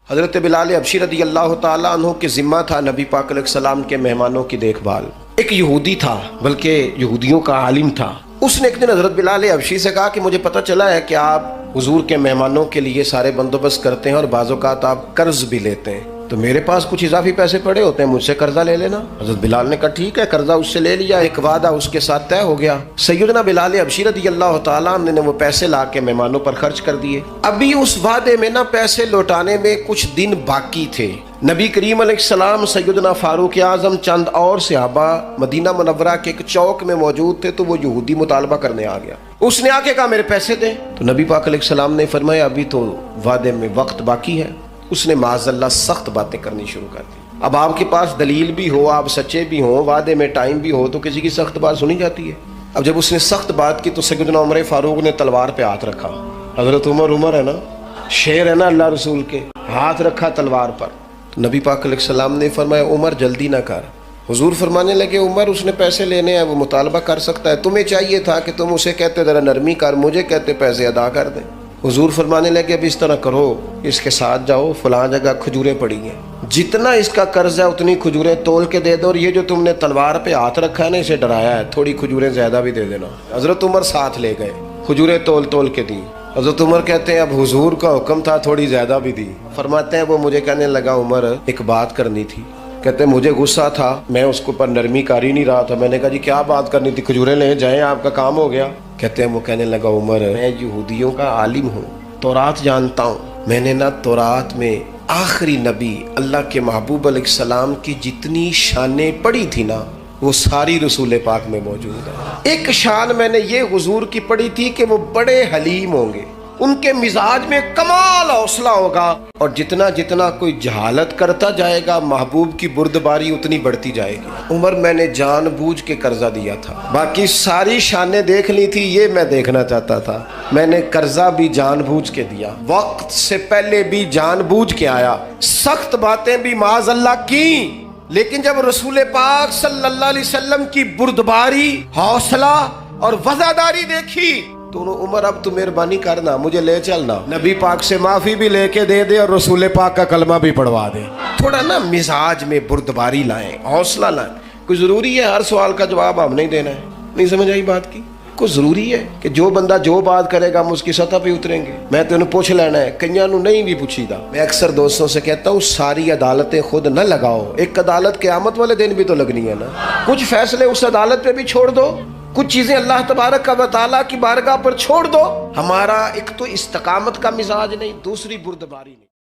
حضرت بلال حبشی رضی اللہ تعالیٰ عنہ کے ذمہ تھا نبی پاک علیہ السلام کے مہمانوں کی دیکھ بھال۔ ایک یہودی تھا، بلکہ یہودیوں کا عالم تھا۔ اس نے ایک دن حضرت بلال حبشی سے کہا کہ مجھے پتہ چلا ہے کہ آپ حضور کے مہمانوں کے لیے سارے بندوبست کرتے ہیں اور بعض اوقات آپ قرض بھی لیتے ہیں، تو میرے پاس کچھ اضافی پیسے پڑے ہوتے ہیں، مجھ سے قرضہ لے لینا۔ حضرت بلال نے کہا ٹھیک ہے، قرضہ اس سے لے لیا، ایک وعدہ اس کے ساتھ طے ہو گیا۔ سیدنا بلال حبشی رضی اللہ تعالیٰ عنہ نے وہ پیسے لا کے مہمانوں پر خرچ کر دیے۔ ابھی اس وعدے میں نا پیسے لوٹانے میں کچھ دن باقی تھے۔ نبی کریم علیہ السلام، سیدنا فاروق اعظم، چند اور صحابہ مدینہ منورہ کے ایک چوک میں موجود تھے، تو وہ یہودی مطالبہ کرنے آ گیا۔ اس نے آ کے کہا میرے پیسے دیں، تو نبی پاک علیہ السلام نے فرمایا ابھی تو وعدے میں وقت باقی ہے۔ اس نے معاذ اللہ سخت باتیں کرنی شروع کر دی۔ اب آپ کے پاس دلیل بھی ہو، آپ سچے بھی ہوں، وعدے میں ٹائم بھی ہو، تو کسی کی سخت بات سنی جاتی ہے۔ اب جب اس نے سخت بات کی تو سیدنا عمر فاروق نے تلوار پہ ہاتھ رکھا۔ حضرت عمر ہے نا، شیر ہے نا اللہ رسول کے، ہاتھ رکھا تلوار پر۔ تو نبی پاک علیہ السلام نے فرمایا عمر جلدی نہ کر۔ حضور فرمانے لگے عمر اس نے پیسے لینے ہیں، وہ مطالبہ کر سکتا ہے، تمہیں چاہیے تھا کہ تم اسے کہتے ذرا نرمی کر، مجھے کہتے پیسے ادا کر دیں۔ حضور فرمانے لگے اب اس طرح کرو، اس کے ساتھ جاؤ، فلاں جگہ کھجوریں پڑی ہیں، جتنا اس کا قرض ہے اتنی کھجوریں تول کے دے دو، اور یہ جو تم نے تلوار پہ ہاتھ رکھا ہے نا، اسے ڈرایا ہے، تھوڑی کھجوریں زیادہ بھی دے دینا۔ حضرت عمر ساتھ لے گئے، کھجوریں تول کے دی۔ حضرت عمر کہتے ہیں اب حضور کا حکم تھا، تھوڑی زیادہ بھی دی۔ فرماتے ہیں وہ مجھے کہنے لگا عمر ایک بات کرنی تھی۔ کہتے ہیں مجھے غصہ تھا، میں اس کو پر نرمی کر ہی نہیں رہا تھا، میں نے کہا جی کیا بات کرنی تھی، کھجوریں لے جائیں، آپ کا کام ہو گیا۔ کہتے ہیں وہ کہنے لگا عمر میں یہودیوں کا عالم ہوں، تورات جانتا ہوں، میں نے نا تورات میں آخری نبی اللہ کے محبوب علیہ السلام کی جتنی شانیں پڑھی تھی نا، وہ ساری رسول پاک میں موجود ہے۔ ایک شان میں نے یہ حضور کی پڑھی تھی کہ وہ بڑے حلیم ہوں گے، ان کے مزاج میں کمال حوصلہ ہوگا، اور جتنا جتنا کوئی جہالت کرتا جائے گا محبوب کی بردباری اتنی بڑھتی جائے گی۔ عمر میں نے جان بوجھ کے قرضہ دیا تھا، باقی ساری شانیں دیکھ لی تھی، یہ میں دیکھنا چاہتا تھا، میں نے قرضہ بھی جان بوجھ کے دیا، وقت سے پہلے بھی جان بوجھ کے آیا، سخت باتیں بھی معاذ اللہ کی، لیکن جب رسول پاک صلی اللہ علیہ وسلم کی بردباری، حوصلہ اور وفاداری دیکھی تو عمر اب تو مہربانی کرنا، مجھے لے چلنا، نبی پاک سے معافی بھی لے کے دے دے اور رسول پاک کا کلمہ بھی پڑھوا دے۔ تھوڑا نا مزاج میں بردباری لائیں، حوصلہ لائیں۔ کوئی ضروری ہے ہر سوال کا جواب ہم نہیں دینا ہے؟ نہیں سمجھ آئی بات کی؟ کوئی ضروری ہے کہ جو بندہ جو بات کرے گا ہم اس کی سطح پہ اتریں گے؟ میں تو انہیں پوچھ لینا ہے، کئیاں نو نہیں بھی پوچھی دا۔ میں اکثر دوستوں سے کہتا ہوں ساری عدالتیں خود نہ لگاؤ، ایک عدالت قیامت والے دن بھی تو لگنی ہے نا، کچھ فیصلے اس عدالت پہ بھی چھوڑ دو، کچھ چیزیں اللہ تبارک و تعالیٰ کی بارگاہ پر چھوڑ دو۔ ہمارا ایک تو استقامت کا مزاج نہیں، دوسری بردباری نہیں۔